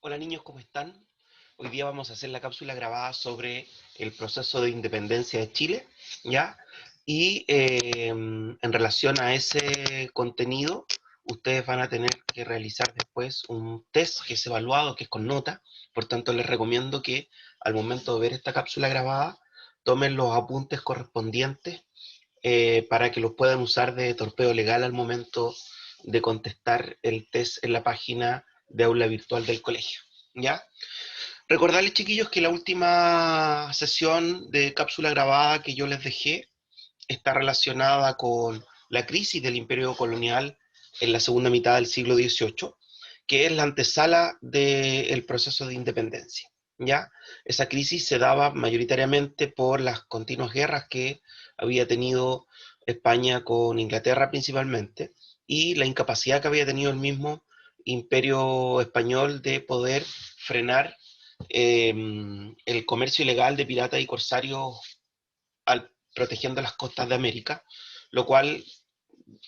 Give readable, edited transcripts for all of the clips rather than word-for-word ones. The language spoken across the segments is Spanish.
Hola niños, ¿cómo están? Hoy día vamos a hacer la cápsula grabada sobre el proceso de independencia de Chile, ¿ya? Y en relación a ese contenido, ustedes van a tener que realizar después un test que es evaluado, que es con nota. Por tanto, les recomiendo que al momento de ver esta cápsula grabada, tomen los apuntes correspondientes para que los puedan usar de torpeo legal al momento de contestar el test en la página de aula virtual del colegio. ¿Ya? Recordarles, chiquillos, que la última sesión de cápsula grabada que yo les dejé está relacionada con la crisis del imperio colonial en la segunda mitad del siglo XVIII, que es la antesala del proceso de independencia. ¿Ya? Esa crisis se daba mayoritariamente por las continuas guerras que había tenido España con Inglaterra principalmente, y la incapacidad que había tenido el mismo imperio español de poder frenar el comercio ilegal de piratas y corsarios protegiendo las costas de América, lo cual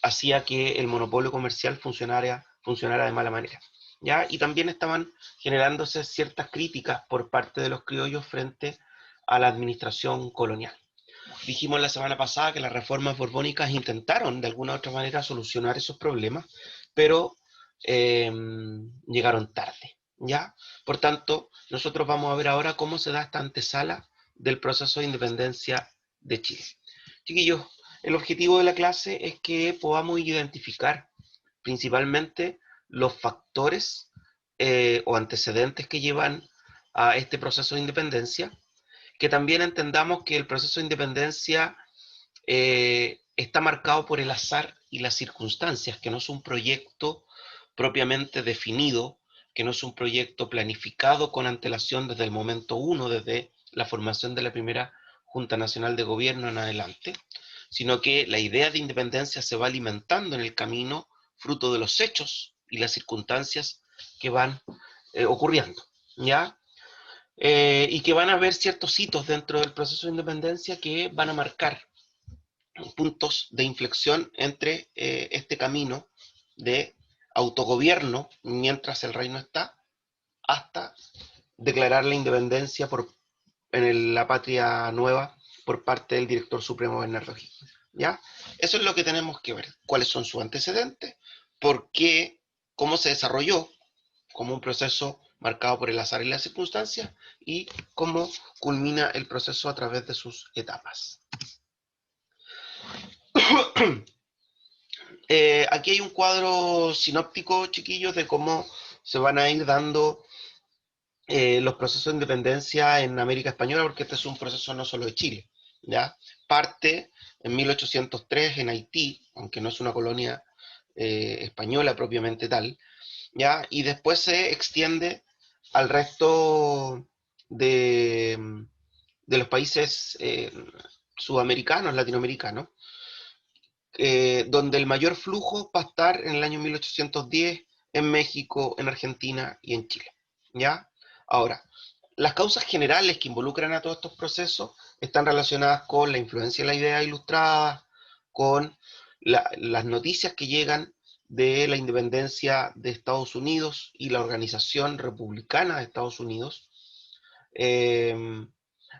hacía que el monopolio comercial funcionara de mala manera. ¿Ya? Y también estaban generándose ciertas críticas por parte de los criollos frente a la administración colonial. Dijimos la semana pasada que las reformas borbónicas intentaron de alguna u otra manera solucionar esos problemas, pero eh, llegaron tarde. ¿Ya? Por tanto, nosotros vamos a ver ahora cómo se da esta antesala del proceso de independencia de Chile. Chiquillos, el objetivo de la clase es que podamos identificar principalmente los factores o antecedentes que llevan a este proceso de independencia, que también entendamos que el proceso de independencia está marcado por el azar y las circunstancias, que no es un proyecto propiamente definido, que no es un proyecto planificado con antelación desde el momento uno, desde la formación de la primera Junta Nacional de Gobierno en adelante, sino que la idea de independencia se va alimentando en el camino, fruto de los hechos y las circunstancias que van ocurriendo, ¿ya? Y que van a haber ciertos hitos dentro del proceso de independencia que van a marcar puntos de inflexión entre este camino de autogobierno mientras el reino está, hasta declarar la independencia en la patria nueva por parte del director supremo Bernardo Higgins. ¿Ya? Eso es lo que tenemos que ver. ¿Cuáles son sus antecedentes? ¿Por qué? ¿Cómo se desarrolló como un proceso marcado por el azar y las circunstancias? ¿Y cómo culmina el proceso a través de sus etapas? Aquí hay un cuadro sinóptico, chiquillos, de cómo se van a ir dando los procesos de independencia en América Española, porque este es un proceso no solo de Chile, ¿ya? Parte en 1803 en Haití, aunque no es una colonia española propiamente tal, ¿ya? Y después se extiende al resto de los países sudamericanos, latinoamericanos, donde el mayor flujo va a estar en el año 1810 en México, en Argentina y en Chile. ¿Ya? Ahora, las causas generales que involucran a todos estos procesos están relacionadas con la influencia de la idea ilustrada, con las noticias que llegan de la independencia de Estados Unidos y la organización republicana de Estados Unidos, eh,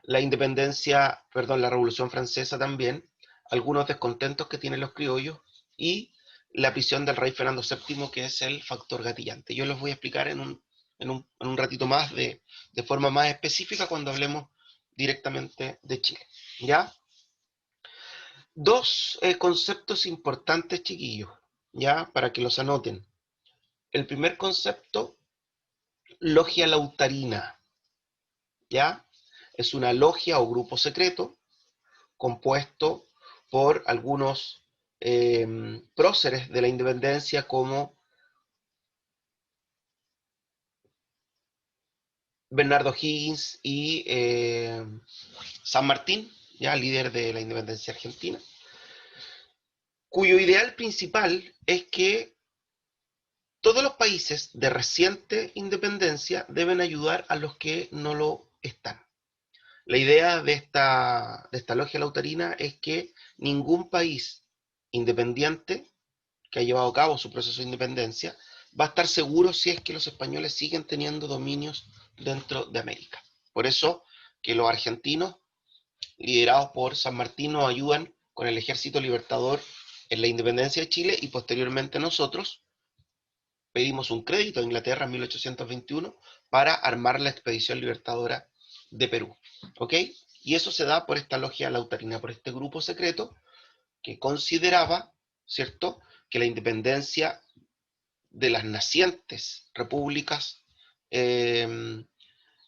la independencia, perdón, la Revolución Francesa también, algunos descontentos que tienen los criollos y la prisión del rey Fernando VII, que es el factor gatillante. Yo los voy a explicar en un ratito más de forma más específica cuando hablemos directamente de Chile. ¿Ya? Dos conceptos importantes, chiquillos, ¿ya? Para que los anoten. El primer concepto, logia lautarina, ¿ya? Es una logia o grupo secreto compuesto por algunos próceres de la independencia como Bernardo Higgins y San Martín, ya líder de la independencia argentina, cuyo ideal principal es que todos los países de reciente independencia deben ayudar a los que no lo están. La idea de esta logia lautarina es que ningún país independiente que ha llevado a cabo su proceso de independencia va a estar seguro si es que los españoles siguen teniendo dominios dentro de América. Por eso que los argentinos, liderados por San Martín, nos ayudan con el ejército libertador en la independencia de Chile, y posteriormente nosotros pedimos un crédito a Inglaterra en 1821 para armar la expedición libertadora de Perú. ¿Ok? Y eso se da por esta logia lautarina, por este grupo secreto que consideraba, ¿cierto?, que la independencia de las nacientes repúblicas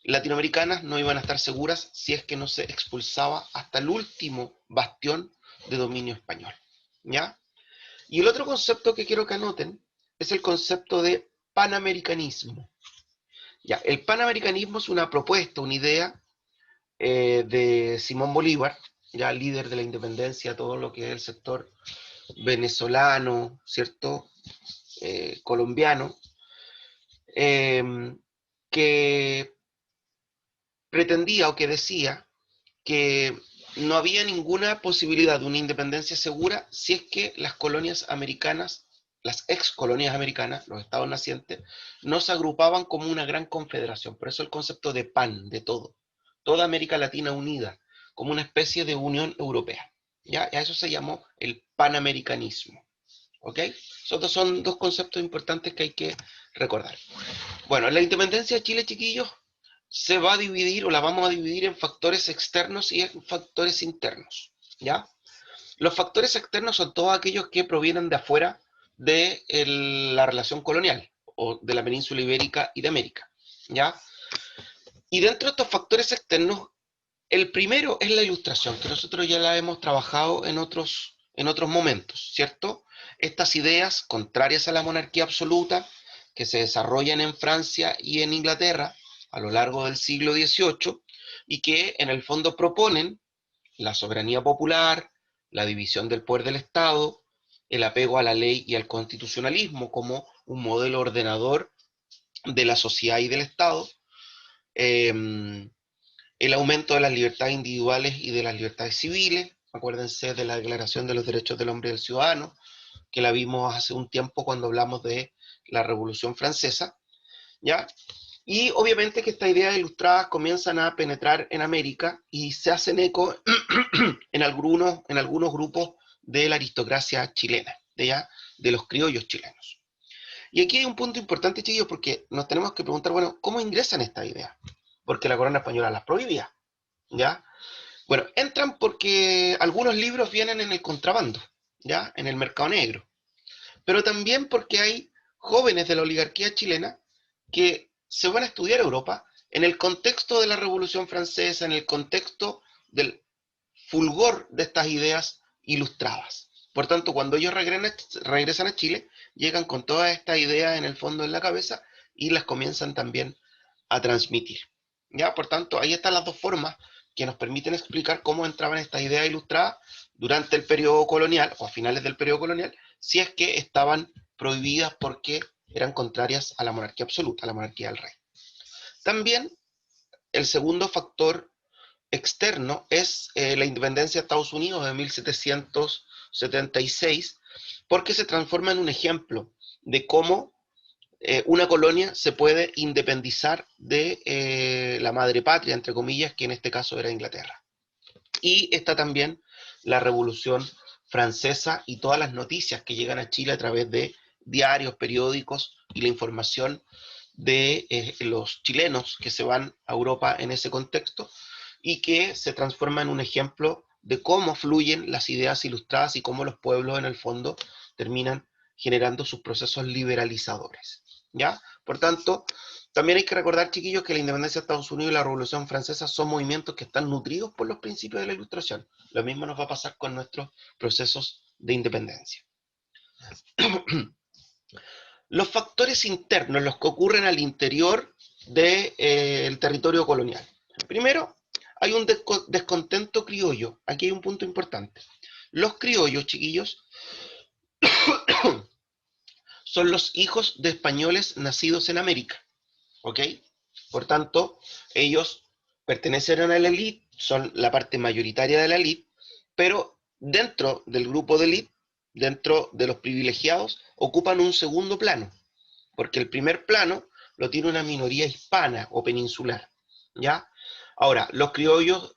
latinoamericanas no iban a estar seguras si es que no se expulsaba hasta el último bastión de dominio español. ¿Ya? Y el otro concepto que quiero que anoten es el concepto de panamericanismo. Ya, el panamericanismo es una propuesta, una idea de Simón Bolívar, ya líder de la independencia, todo lo que es el sector venezolano, ¿cierto? Colombiano, que pretendía o que decía que no había ninguna posibilidad de una independencia segura si es que las colonias americanas, las ex colonias americanas, los estados nacientes, no se agrupaban como una gran confederación. Por eso el concepto de pan, de todo. Toda América Latina unida, como una especie de Unión Europea. ¿Ya? A eso se llamó el panamericanismo. ¿Ok? Esos son dos conceptos importantes que hay que recordar. Bueno, la independencia de Chile, chiquillos, se va a dividir o la vamos a dividir en factores externos y en factores internos. ¿Ya? Los factores externos son todos aquellos que provienen de afuera de la relación colonial o de la península ibérica y de América. ¿Ya? Y dentro de estos factores externos, el primero es la ilustración, que nosotros ya la hemos trabajado en otros momentos, ¿cierto? Estas ideas contrarias a la monarquía absoluta que se desarrollan en Francia y en Inglaterra a lo largo del siglo XVIII y que en el fondo proponen la soberanía popular, la división del poder del Estado, el apego a la ley y al constitucionalismo como un modelo ordenador de la sociedad y del Estado, el aumento de las libertades individuales y de las libertades civiles. Acuérdense de la Declaración de los Derechos del Hombre y del Ciudadano, que la vimos hace un tiempo cuando hablamos de la Revolución Francesa, ¿ya? Y obviamente que estas ideas ilustradas comienzan a penetrar en América y se hacen eco en algunos grupos de la aristocracia chilena, de los criollos chilenos. Y aquí hay un punto importante, chiquillos, porque nos tenemos que preguntar, bueno, ¿cómo ingresan estas ideas? Porque la corona española las prohibía, ¿ya? Bueno, entran porque algunos libros vienen en el contrabando, ¿ya? En el mercado negro. Pero también porque hay jóvenes de la oligarquía chilena que se van a estudiar a Europa en el contexto de la Revolución Francesa, en el contexto del fulgor de estas ideas ilustradas. Por tanto, cuando ellos regresan a Chile, llegan con todas estas ideas en el fondo en la cabeza y las comienzan también a transmitir. ¿Ya? Por tanto, ahí están las dos formas que nos permiten explicar cómo entraban estas ideas ilustradas durante el periodo colonial o a finales del periodo colonial, si es que estaban prohibidas porque eran contrarias a la monarquía absoluta, a la monarquía del rey. También el segundo factor externo es la independencia de Estados Unidos de 1776, porque se transforma en un ejemplo de cómo una colonia se puede independizar de la madre patria, entre comillas, que en este caso era Inglaterra. Y está también la Revolución Francesa y todas las noticias que llegan a Chile a través de diarios, periódicos y la información de los chilenos que se van a Europa en ese contexto y que se transforma en un ejemplo de cómo fluyen las ideas ilustradas y cómo los pueblos en el fondo terminan generando sus procesos liberalizadores. ¿Ya? Por tanto, también hay que recordar, chiquillos, que la independencia de Estados Unidos y la Revolución Francesa son movimientos que están nutridos por los principios de la Ilustración. Lo mismo nos va a pasar con nuestros procesos de independencia. Los factores internos, los que ocurren al interior del territorio colonial. Primero, hay un descontento criollo. Aquí hay un punto importante. Los criollos, chiquillos, son los hijos de españoles nacidos en América. ¿Ok? Por tanto, ellos pertenecen a la élite, son la parte mayoritaria de la élite, pero dentro del grupo de élite, dentro de los privilegiados, ocupan un segundo plano. porque el primer plano lo tiene una minoría hispana o peninsular, ¿ya? Ahora, los criollos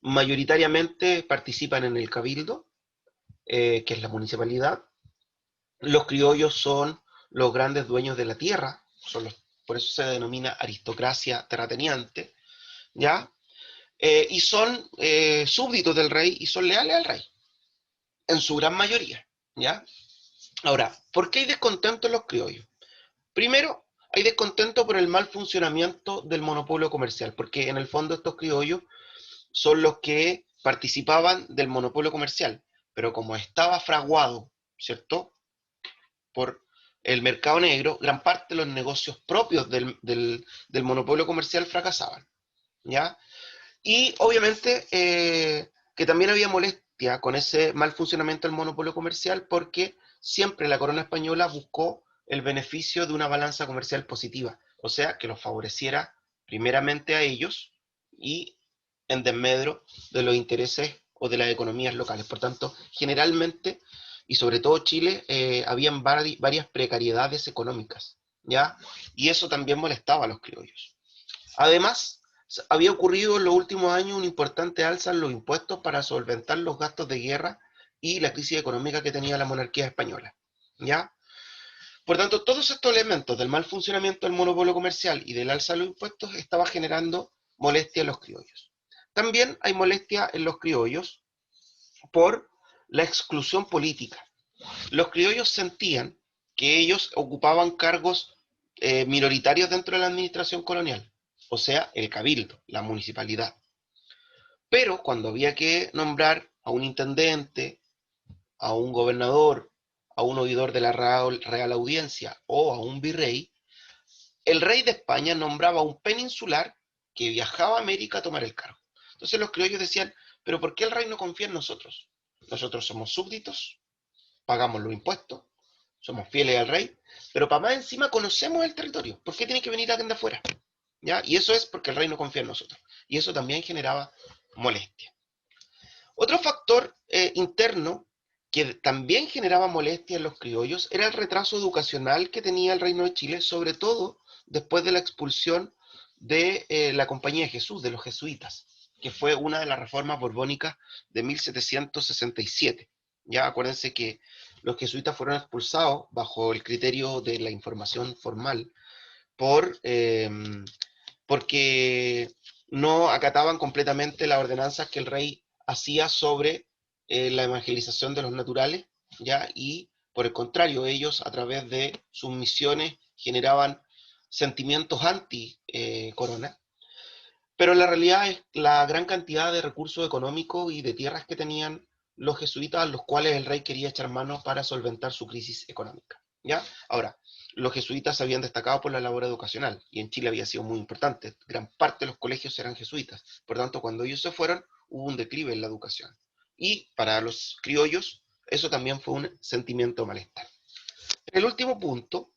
mayoritariamente participan en el cabildo, que es la municipalidad. Los criollos son los grandes dueños de la tierra, por eso se denomina aristocracia terrateniente, ¿ya? Y son súbditos del rey y son leales al rey, en su gran mayoría, ¿ya? Ahora, ¿por qué hay descontento en los criollos? Primero, hay descontento por el mal funcionamiento del monopolio comercial, porque en el fondo estos criollos son los que participaban del monopolio comercial, pero como estaba fraguado, ¿cierto?, por el mercado negro, gran parte de los negocios propios del monopolio comercial fracasaban, ¿ya? Y obviamente que también había molestia con ese mal funcionamiento del monopolio comercial porque siempre la corona española buscó el beneficio de una balanza comercial positiva, o sea, que los favoreciera primeramente a ellos y en desmedro de los intereses o de las economías locales. Por tanto, generalmente, y sobre todo Chile, habían varias precariedades económicas, ¿ya? Y eso también molestaba a los criollos. Además, había ocurrido en los últimos años un importante alza en los impuestos para solventar los gastos de guerra y la crisis económica que tenía la monarquía española, ¿ya? Por tanto, todos estos elementos del mal funcionamiento del monopolio comercial y del alza de los impuestos estaba generando molestia en los criollos. También hay molestia en los criollos por la exclusión política. Los criollos sentían que ellos ocupaban cargos minoritarios dentro de la administración colonial, o sea, el cabildo, la municipalidad. Pero cuando había que nombrar a un intendente, a un gobernador, a un oidor de la Real Audiencia o a un virrey, el rey de España nombraba a un peninsular que viajaba a América a tomar el cargo. Entonces los criollos decían, pero ¿por qué el rey no confía en nosotros? Nosotros somos súbditos, pagamos los impuestos, somos fieles al rey, pero para más encima conocemos el territorio. ¿Por qué tiene que venir alguien de afuera? ¿Ya? Y eso es porque el rey no confía en nosotros. Y eso también generaba molestia. Otro factor interno que también generaba molestia en los criollos era el retraso educacional que tenía el Reino de Chile, sobre todo después de la expulsión de la Compañía de Jesús, de los jesuitas, que fue una de las reformas borbónicas de 1767. Ya acuérdense que los jesuitas fueron expulsados bajo el criterio de la información formal porque no acataban completamente las ordenanzas que el rey hacía sobre la evangelización de los naturales, ¿ya? Y por el contrario, ellos a través de sus misiones generaban sentimientos anti-corona, pero la realidad es la gran cantidad de recursos económicos y de tierras que tenían los jesuitas, a los cuales el rey quería echar mano para solventar su crisis económica, ¿ya? Ahora, los jesuitas se habían destacado por la labor educacional, y en Chile había sido muy importante. Gran parte de los colegios eran jesuitas. Por tanto, cuando ellos se fueron, hubo un declive en la educación. Y para los criollos, eso también fue un sentimiento de malestar. En el último punto,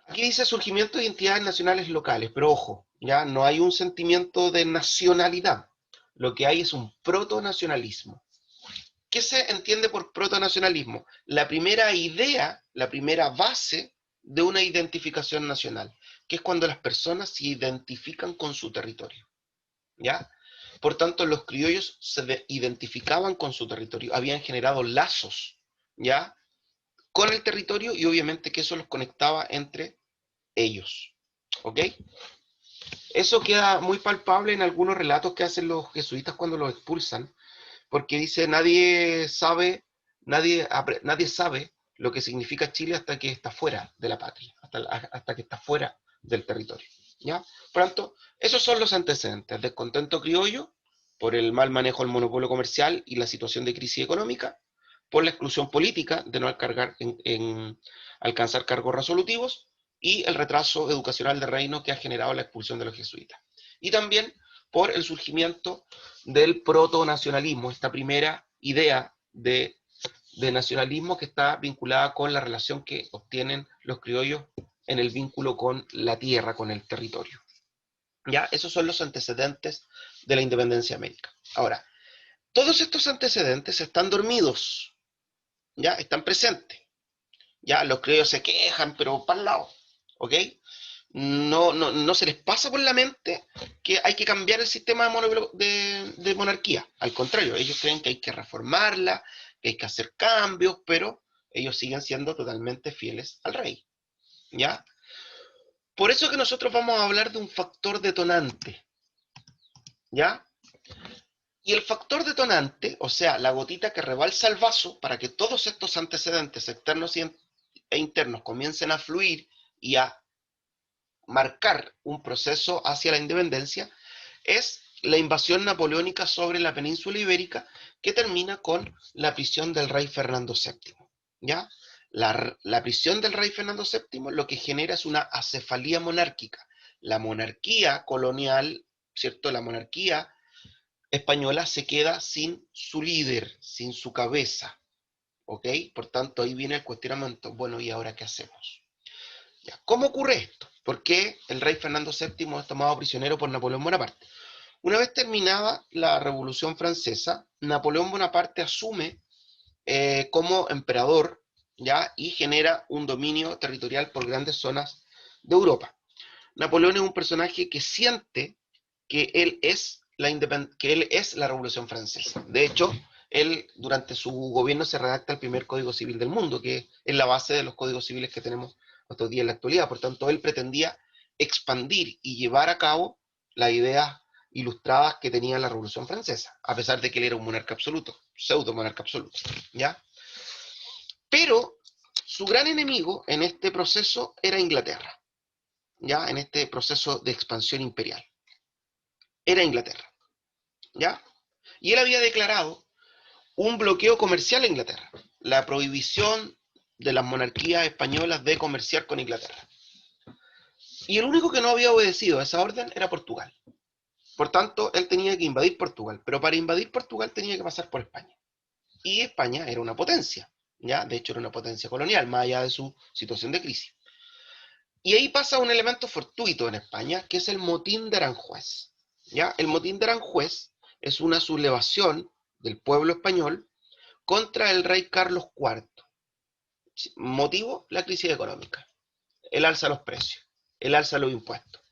aquí dice surgimiento de identidades nacionales locales, pero ojo, ya no hay un sentimiento de nacionalidad. Lo que hay es un protonacionalismo. ¿Qué se entiende por protonacionalismo? La primera idea, la primera base de una identificación nacional, que es cuando las personas se identifican con su territorio, ¿ya? Por tanto, los criollos se identificaban con su territorio, habían generado lazos, ¿ya? Con el territorio y obviamente que eso los conectaba entre ellos, ¿ok? Eso queda muy palpable en algunos relatos que hacen los jesuitas cuando los expulsan, porque dice, nadie sabe lo que significa Chile hasta que está fuera de la patria, hasta que está fuera del territorio, ¿ya? Por tanto, esos son los antecedentes: descontento criollo por el mal manejo del monopolio comercial y la situación de crisis económica, por la exclusión política de no alcanzar cargos resolutivos, y el retraso educacional del reino que ha generado la expulsión de los jesuitas. Y también por el surgimiento del protonacionalismo, esta primera idea de nacionalismo que está vinculada con la relación que obtienen los criollos en el vínculo con la tierra, con el territorio. ¿Ya? Esos son los antecedentes de la independencia de América. Ahora, todos estos antecedentes están dormidos, ¿ya? Están presentes. Ya los criollos se quejan, pero para el lado. ¿ok? No se les pasa por la mente que hay que cambiar el sistema de monarquía. Al contrario, ellos creen que hay que reformarla, que hay que hacer cambios, pero ellos siguen siendo totalmente fieles al rey, ¿ya? Por eso que nosotros vamos a hablar de un factor detonante, ¿ya? Y el factor detonante, o sea, la gotita que rebalsa el vaso para que todos estos antecedentes externos e internos comiencen a fluir y a marcar un proceso hacia la independencia, es la invasión napoleónica sobre la península ibérica que termina con la prisión del rey Fernando VII. ¿Ya? La prisión del rey Fernando VII lo que genera es una acefalía monárquica. La monarquía colonial, ¿cierto? La monarquía española se queda sin su líder, sin su cabeza, ¿ok? Por tanto, ahí viene el cuestionamiento, bueno, ¿y ahora qué hacemos? Ya, ¿cómo ocurre esto? ¿Por qué el rey Fernando VII es tomado prisionero por Napoleón Bonaparte? Una vez terminada la Revolución Francesa, Napoleón Bonaparte asume como emperador, ¿ya? Y genera un dominio territorial por grandes zonas de Europa. Napoleón es un personaje que siente que que él es la Revolución Francesa. De hecho, él durante su gobierno se redacta el primer Código Civil del mundo, que es la base de los códigos civiles que tenemos hasta hoy día en la actualidad. Por tanto, él pretendía expandir y llevar a cabo las ideas ilustradas que tenía la Revolución Francesa, a pesar de que él era un monarca absoluto, pseudo monarca absoluto, ¿ya? Pero su gran enemigo en este proceso era Inglaterra, ¿ya? En este proceso de expansión imperial. Era Inglaterra, ¿ya? Y él había declarado un bloqueo comercial a Inglaterra, la prohibición de las monarquías españolas de comerciar con Inglaterra. Y el único que no había obedecido a esa orden era Portugal. Por tanto, él tenía que invadir Portugal, pero para invadir Portugal tenía que pasar por España. Y España era una potencia, ¿ya? De hecho, era una potencia colonial, más allá de su situación de crisis. Y ahí pasa un elemento fortuito en España, que es el motín de Aranjuez, ¿ya? El motín de Aranjuez es una sublevación del pueblo español contra el rey Carlos IV. Motivo, la crisis económica, el alza de los precios, el alza de los impuestos.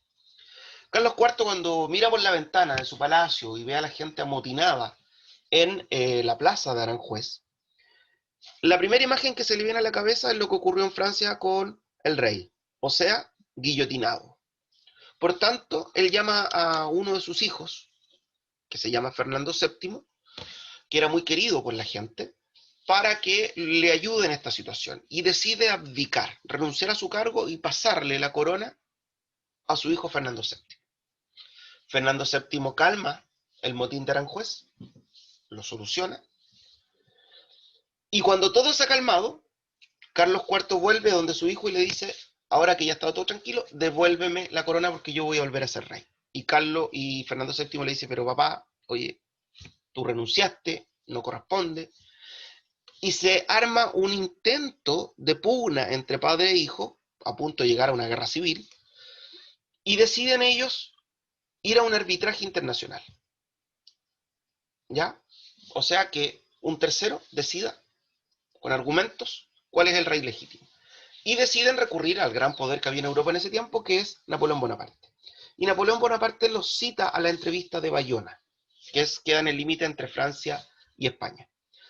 Carlos IV, cuando mira por la ventana de su palacio y ve a la gente amotinada en la plaza de Aranjuez, la primera imagen que se le viene a la cabeza es lo que ocurrió en Francia con el rey, o sea, guillotinado. Por tanto, él llama a uno de sus hijos, que se llama Fernando VII, que era muy querido por la gente, para que le ayude en esta situación. Y decide abdicar, renunciar a su cargo y pasarle la corona a su hijo Fernando VII. Fernando VII calma el motín de Aranjuez, lo soluciona, y cuando todo se ha calmado, Carlos IV vuelve donde su hijo y le dice, ahora que ya está todo tranquilo, devuélveme la corona porque yo voy a volver a ser rey. Y Fernando VII le dice, pero papá, oye, tú renunciaste, no corresponde, y se arma un intento de pugna entre padre e hijo, a punto de llegar a una guerra civil, y deciden ellos ir a un arbitraje internacional, ¿ya? O sea que un tercero decida, con argumentos, cuál es el rey legítimo. Y deciden recurrir al gran poder que había en Europa en ese tiempo, que es Napoleón Bonaparte. Y Napoleón Bonaparte los cita a la entrevista de Bayona, queda en el límite entre Francia y España.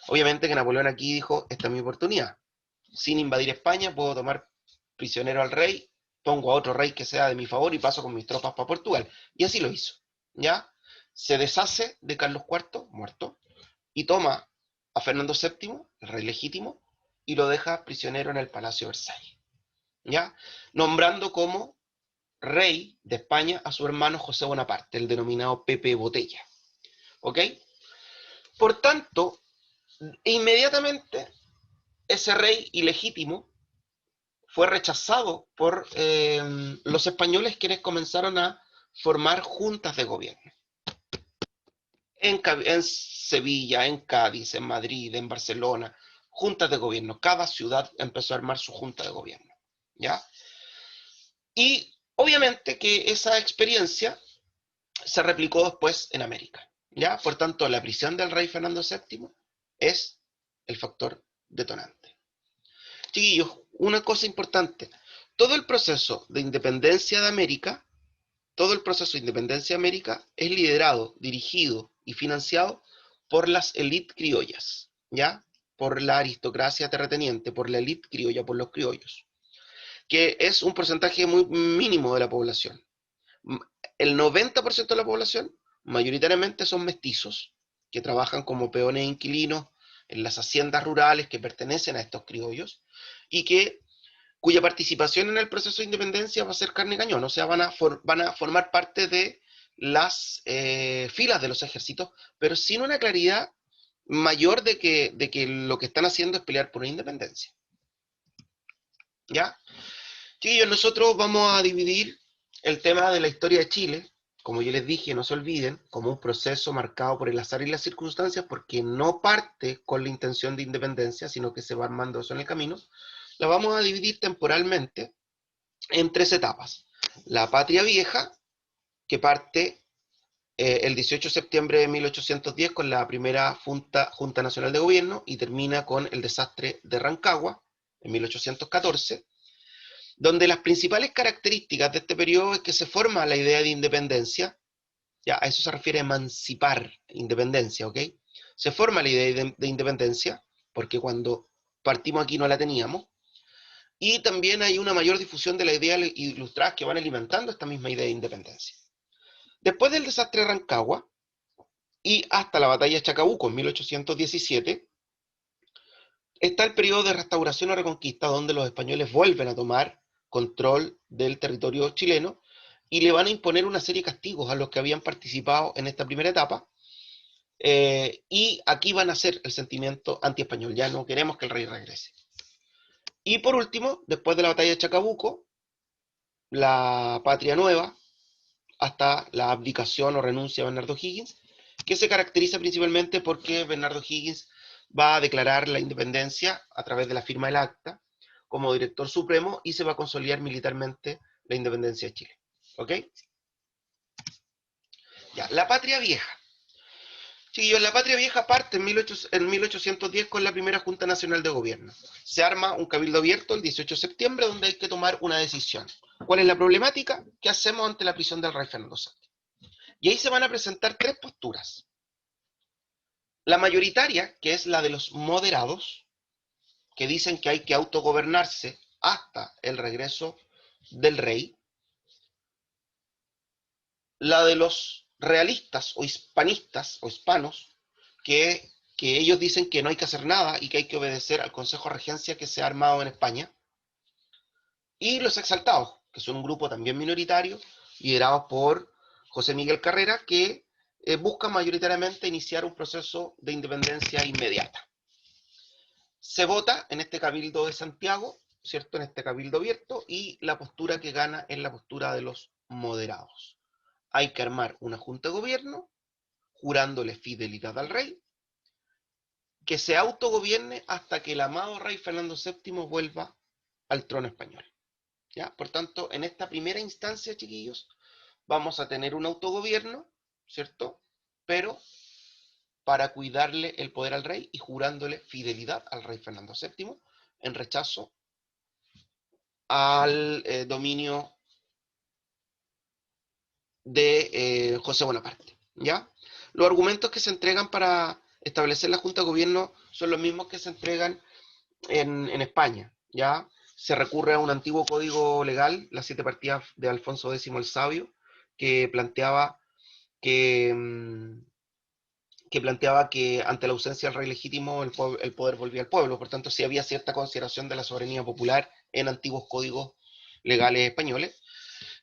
Obviamente que Napoleón aquí dijo, esta es mi oportunidad. Sin invadir España, puedo tomar prisionero al rey, pongo a otro rey que sea de mi favor y paso con mis tropas para Portugal. Y así lo hizo, ¿ya? Se deshace de Carlos IV, muerto, y toma a Fernando VII, el rey legítimo, y lo deja prisionero en el Palacio de Versalles, ¿ya? Nombrando como rey de España a su hermano José Bonaparte, el denominado Pepe Botella, ¿ok? Por tanto, inmediatamente ese rey ilegítimo fue rechazado por los españoles, quienes comenzaron a formar juntas de gobierno. En Sevilla, en Cádiz, en Madrid, en Barcelona, juntas de gobierno. Cada ciudad empezó a armar su junta de gobierno, ¿ya? Y obviamente que esa experiencia se replicó después en América, ¿ya? Por tanto, la prisión del rey Fernando VII es el factor detonante. Chiquillos, una cosa importante. todo el proceso de independencia de América, todo el proceso de independencia de América es liderado, dirigido y financiado por las élites criollas, ¿ya? Por la aristocracia terrateniente, por la élite criolla, por los criollos, que es un porcentaje muy mínimo de la población. El 90% de la población mayoritariamente son mestizos, que trabajan como peones e inquilinos en las haciendas rurales que pertenecen a estos criollos y cuya participación en el proceso de independencia va a ser carne y cañón, o sea, van a formar parte de las filas de los ejércitos, pero sin una claridad mayor de que lo que están haciendo es pelear por una independencia. ¿Ya? Chiquillos, nosotros vamos a dividir el tema de la historia de Chile, como yo les dije, no se olviden, como un proceso marcado por el azar y las circunstancias, porque no parte con la intención de independencia, sino que se va armando eso en el camino. La vamos a dividir temporalmente en tres etapas. La Patria Vieja, que parte el 18 de septiembre de 1810 con la primera Junta Nacional de Gobierno y termina con el desastre de Rancagua en 1814, donde las principales características de este periodo es que se forma la idea de independencia, ya a eso se refiere emancipar, independencia, ¿ok? Se forma la idea de independencia, porque cuando partimos aquí no la teníamos, y también hay una mayor difusión de las ideas ilustradas que van alimentando esta misma idea de independencia. Después del desastre de Rancagua y hasta la batalla de Chacabuco en 1817, está el periodo de restauración o reconquista donde los españoles vuelven a tomar control del territorio chileno y le van a imponer una serie de castigos a los que habían participado en esta primera etapa, y aquí van a ser el sentimiento anti-español, ya no queremos que el rey regrese. Y por último, después de la batalla de Chacabuco, la patria nueva, hasta la abdicación o renuncia de Bernardo Higgins, que se caracteriza principalmente porque Bernardo Higgins va a declarar la independencia a través de la firma del acta como director supremo y se va a consolidar militarmente la independencia de Chile. ¿Ok? Ya, la patria vieja. Chiquillos, la patria vieja parte en 1810 con la primera Junta Nacional de Gobierno. Se arma un cabildo abierto el 18 de septiembre donde hay que tomar una decisión. ¿Cuál es la problemática? ¿Qué hacemos ante la prisión del rey Fernando VII? Y ahí se van a presentar tres posturas. La mayoritaria, que es la de los moderados, que dicen que hay que autogobernarse hasta el regreso del rey. La de los realistas o hispanistas o hispanos, que ellos dicen que no hay que hacer nada y que hay que obedecer al Consejo de Regencia que se ha armado en España. Y los exaltados, que son un grupo también minoritario, liderados por José Miguel Carrera, que buscan mayoritariamente iniciar un proceso de independencia inmediata. Se vota en este cabildo de Santiago, ¿cierto? En este cabildo abierto, y la postura que gana es la postura de los moderados. Hay que armar una junta de gobierno, jurándole fidelidad al rey, que se autogobierne hasta que el amado rey Fernando VII vuelva al trono español. ¿Ya? Por tanto, en esta primera instancia, chiquillos, vamos a tener un autogobierno, ¿cierto? Pero para cuidarle el poder al rey y jurándole fidelidad al rey Fernando VII en rechazo al dominio de José Bonaparte, ¿ya? Los argumentos que se entregan para establecer la Junta de Gobierno son los mismos que se entregan en España, ¿ya? Se recurre a un antiguo código legal, las 7 partidas de Alfonso X el Sabio, que planteaba que, que planteaba que ante la ausencia del rey legítimo el poder volvía al pueblo, por tanto sí había cierta consideración de la soberanía popular en antiguos códigos legales españoles,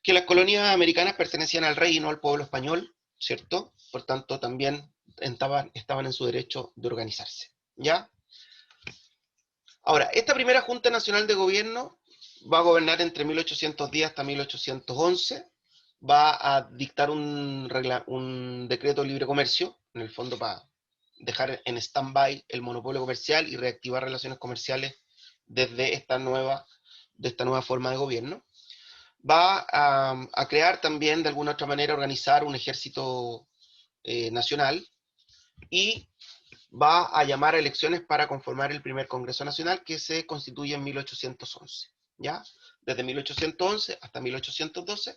que las colonias americanas pertenecían al rey y no al pueblo español, ¿cierto? Por tanto también estaban en su derecho de organizarse, ¿ya? Ahora, esta primera Junta Nacional de Gobierno va a gobernar entre 1810 hasta 1811, va a dictar un decreto de libre comercio, en el fondo para dejar en stand-by el monopolio comercial y reactivar relaciones comerciales desde esta nueva forma de gobierno. Va a crear también, de alguna otra manera, organizar un ejército nacional y va a llamar a elecciones para conformar el primer Congreso Nacional que se constituye en 1811. ¿ya? Desde 1811 hasta 1812,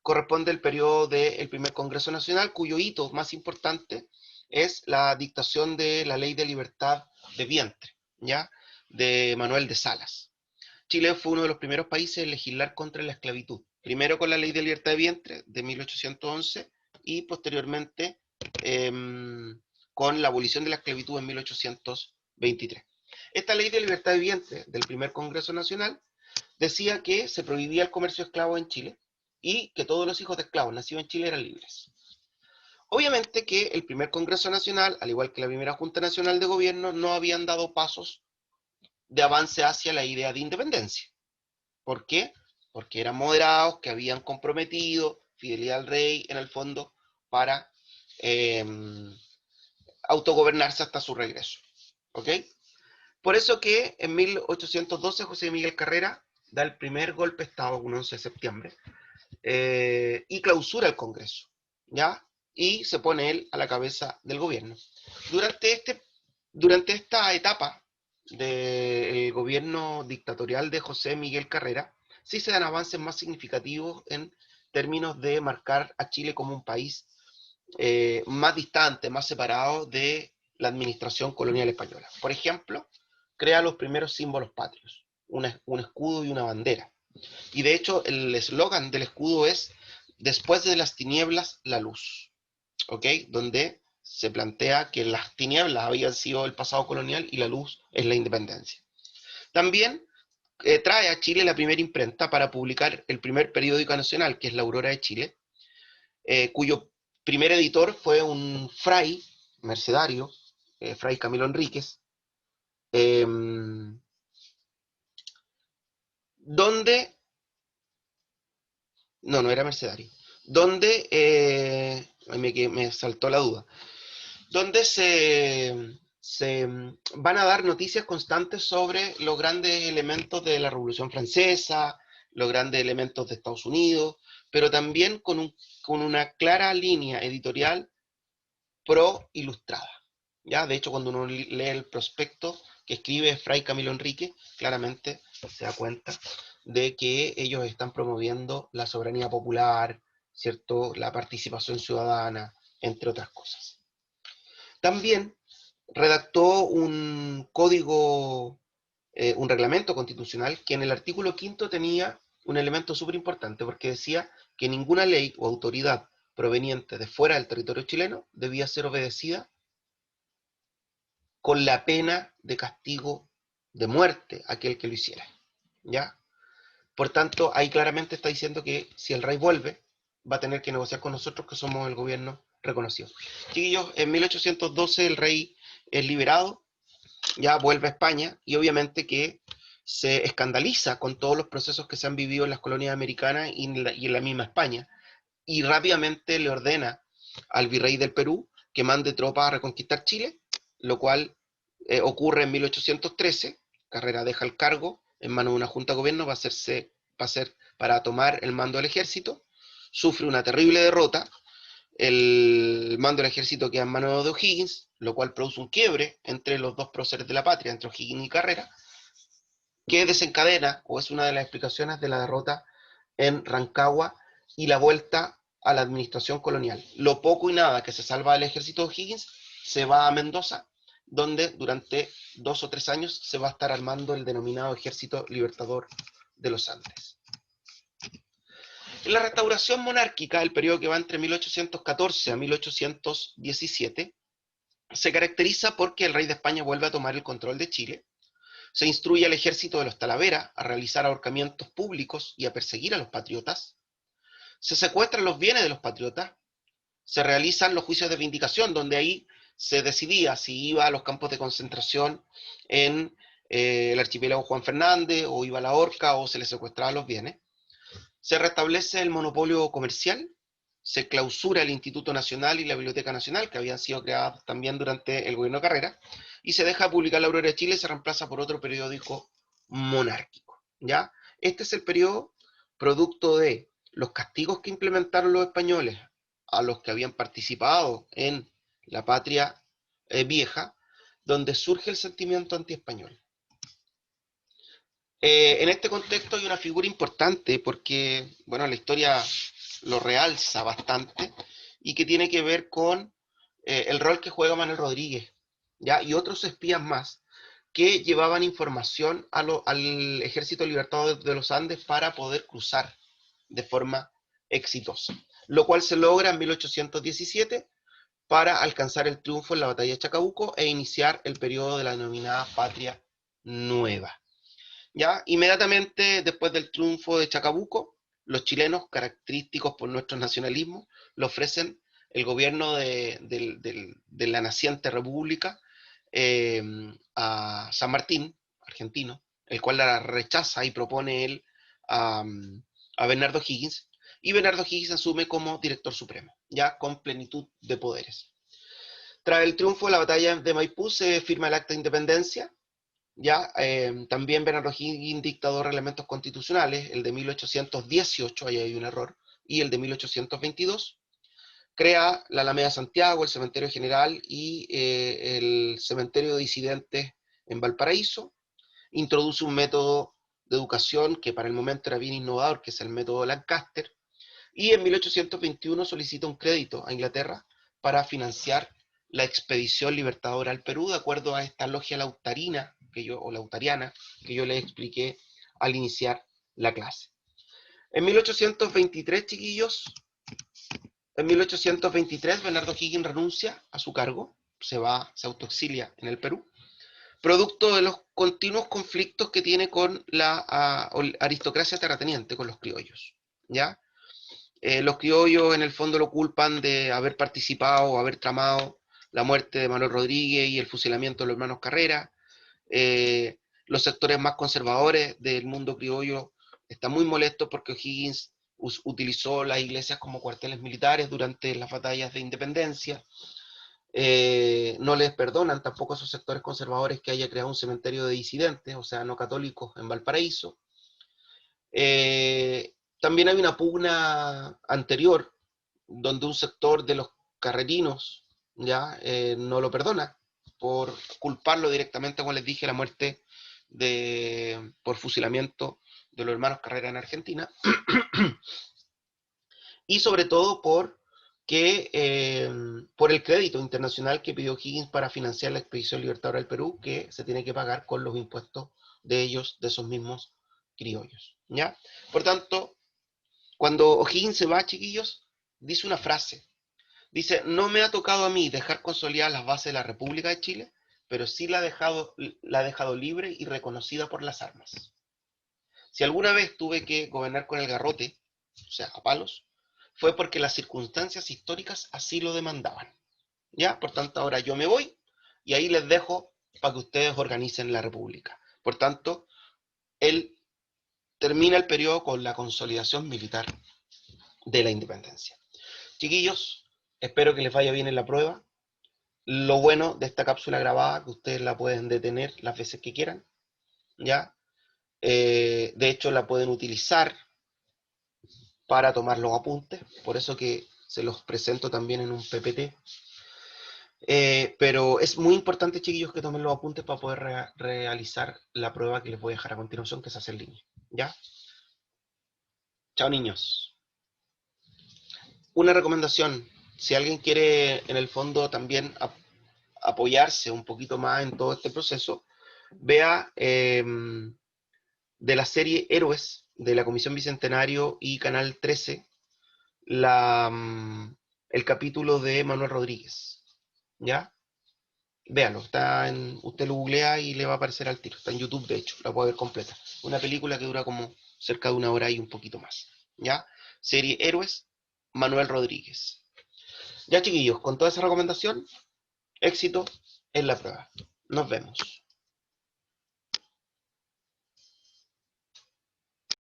corresponde el periodo del primer Congreso Nacional, cuyo hito más importante es la dictación de la Ley de Libertad de Vientre, ¿ya? De Manuel de Salas. Chile fue uno de los primeros países en legislar contra la esclavitud, primero con la Ley de Libertad de Vientre de 1811 y posteriormente eh, con la abolición de la esclavitud en 1823. Esta Ley de Libertad de Vientre del primer Congreso Nacional decía que se prohibía el comercio de esclavos en Chile y que todos los hijos de esclavos nacidos en Chile eran libres. Obviamente que el primer Congreso Nacional, al igual que la primera Junta Nacional de Gobierno, no habían dado pasos de avance hacia la idea de independencia. ¿Por qué? Porque eran moderados, que habían comprometido fidelidad al rey, en el fondo, para eh, autogobernarse hasta su regreso. ¿Ok? Por eso que en 1812 José Miguel Carrera da el primer golpe de Estado, un 11 de septiembre, y clausura el Congreso, ¿ya? Y se pone él a la cabeza del gobierno. Durante esta etapa del gobierno dictatorial de José Miguel Carrera, sí se dan avances más significativos en términos de marcar a Chile como un país más distante, más separado de la administración colonial española. Por ejemplo, crea los primeros símbolos patrios, un escudo y una bandera. Y de hecho, el eslogan del escudo es: después de las tinieblas, la luz. ¿Ok? Donde se plantea que las tinieblas habían sido el pasado colonial y la luz es la independencia. También trae a Chile la primera imprenta para publicar el primer periódico nacional, que es La Aurora de Chile, cuyo primer editor fue un fray mercedario, fray Camilo Enríquez, eh, donde, no era mercedario, donde, me saltó la duda, donde se van a dar noticias constantes sobre los grandes elementos de la Revolución Francesa, los grandes elementos de Estados Unidos, pero también con una clara línea editorial pro ilustrada. ¿Ya? De hecho, cuando uno lee el prospecto que escribe Fray Camilo Enrique, claramente se da cuenta de que ellos están promoviendo la soberanía popular, ¿cierto? La participación ciudadana, entre otras cosas. También redactó un código, un reglamento constitucional que en el artículo 5 tenía un elemento súper importante porque decía que ninguna ley o autoridad proveniente de fuera del territorio chileno debía ser obedecida con la pena de castigo de muerte a aquel que lo hiciera. ¿Ya? Por tanto, ahí claramente está diciendo que si el rey vuelve, va a tener que negociar con nosotros, que somos el gobierno reconocido. Chiquillos, en 1812 el rey es liberado, ya vuelve a España, y obviamente que se escandaliza con todos los procesos que se han vivido en las colonias americanas y en la misma España, y rápidamente le ordena al virrey del Perú que mande tropas a reconquistar Chile, lo cual ocurre en 1813. Carrera deja el cargo en manos de una junta de gobierno para tomar el mando del ejército, sufre una terrible derrota, el mando del ejército queda en manos de O'Higgins, lo cual produce un quiebre entre los dos próceres de la patria, entre O'Higgins y Carrera, que desencadena, o es una de las explicaciones de la derrota en Rancagua y la vuelta a la administración colonial. Lo poco y nada que se salva del ejército de O'Higgins se va a Mendoza, donde durante 2 o 3 años se va a estar armando el denominado Ejército Libertador de los Andes. En la restauración monárquica, el periodo que va entre 1814 a 1817, se caracteriza porque el rey de España vuelve a tomar el control de Chile, se instruye al ejército de los Talavera a realizar ahorcamientos públicos y a perseguir a los patriotas, se secuestran los bienes de los patriotas, se realizan los juicios de vindicación, donde ahí se decidía si iba a los campos de concentración en el archipiélago Juan Fernández, o iba a la horca, o se le secuestraban los bienes. Se restablece el monopolio comercial, se clausura el Instituto Nacional y la Biblioteca Nacional, que habían sido creadas también durante el gobierno de Carrera, y se deja de publicar La Aurora de Chile y se reemplaza por otro periódico monárquico. ¿Ya? Este es el periodo producto de los castigos que implementaron los españoles a los que habían participado en la patria vieja, donde surge el sentimiento antiespañol. En este contexto hay una figura importante porque, bueno, la historia lo realza bastante y que tiene que ver con el rol que juega Manuel Rodríguez, ¿ya? Y otros espías más que llevaban información al Ejército Libertador de los Andes para poder cruzar de forma exitosa, lo cual se logra en 1817 para alcanzar el triunfo en la batalla de Chacabuco e iniciar el periodo de la denominada Patria Nueva. ¿Ya? Inmediatamente después del triunfo de Chacabuco, los chilenos, característicos por nuestro nacionalismo, le ofrecen el gobierno de la naciente república eh, a San Martín, argentino, el cual la rechaza y propone él a, a Bernardo Higgins, y Bernardo Higgins asume como director supremo, ya con plenitud de poderes. Tras el triunfo de la batalla de Maipú se firma el acta de independencia. Ya, también Bernardo Higgins dicta dos reglamentos constitucionales, el de 1818, ahí hay un error, y el de 1822. Crea la Alameda de Santiago, el Cementerio General y el Cementerio de Disidentes en Valparaíso. Introduce un método de educación que para el momento era bien innovador, que es el método Lancaster. Y en 1821 solicita un crédito a Inglaterra para financiar la expedición libertadora al Perú, de acuerdo a esta logia lautarina, o lautariana, que yo les expliqué al iniciar la clase. En 1823, chiquillos, en 1823 Bernardo Higgins renuncia a su cargo, se autoexilia en el Perú, producto de los continuos conflictos que tiene con la aristocracia terrateniente, con los criollos, ¿ya? Los criollos en el fondo lo culpan de haber participado o haber tramado la muerte de Manuel Rodríguez y el fusilamiento de los hermanos Carrera. Eh, los sectores más conservadores del mundo criollo están muy molestos porque O'Higgins utilizó las iglesias como cuarteles militares durante las batallas de independencia. No les perdonan tampoco a esos sectores conservadores que haya creado un cementerio de disidentes, o sea, no católicos, en Valparaíso. También hay una pugna anterior donde un sector de los carrerinos ya no lo perdona por culparlo directamente, como les dije, la muerte por fusilamiento de los hermanos Carrera en Argentina, y sobre todo por el crédito internacional que pidió Higgins para financiar la expedición libertadora del Perú, que se tiene que pagar con los impuestos de ellos, de esos mismos criollos. ¿Ya? Por tanto, cuando O'Higgins se va, chiquillos, dice una frase. Dice, no me ha tocado a mí dejar consolidadas las bases de la República de Chile, pero sí la ha dejado libre y reconocida por las armas. Si alguna vez tuve que gobernar con el garrote, o sea, a palos, fue porque las circunstancias históricas así lo demandaban. ¿Ya? Por tanto, ahora yo me voy y ahí les dejo para que ustedes organicen la República. Por tanto, él termina el periodo con la consolidación militar de la independencia. Chiquillos, espero que les vaya bien en la prueba. Lo bueno de esta cápsula grabada, que ustedes la pueden detener las veces que quieran, ¿ya? De hecho, la pueden utilizar para tomar los apuntes, por eso que se los presento también en un PPT. Pero es muy importante, chiquillos, que tomen los apuntes para poder realizar la prueba que les voy a dejar a continuación, que se hace en línea, ¿ya? Chao, niños. Una recomendación, si alguien quiere en el fondo también apoyarse un poquito más en todo este proceso, vea de la serie Héroes de la Comisión Bicentenario y Canal 13 el capítulo de Manuel Rodríguez. ¿Ya? Véalo, usted lo googlea y le va a aparecer al tiro. Está en YouTube, de hecho, la puede ver completa. Una película que dura como cerca de una hora y un poquito más. ¿Ya? Serie Héroes, Manuel Rodríguez. Ya, chiquillos, con toda esa recomendación, éxito en la prueba. Nos vemos.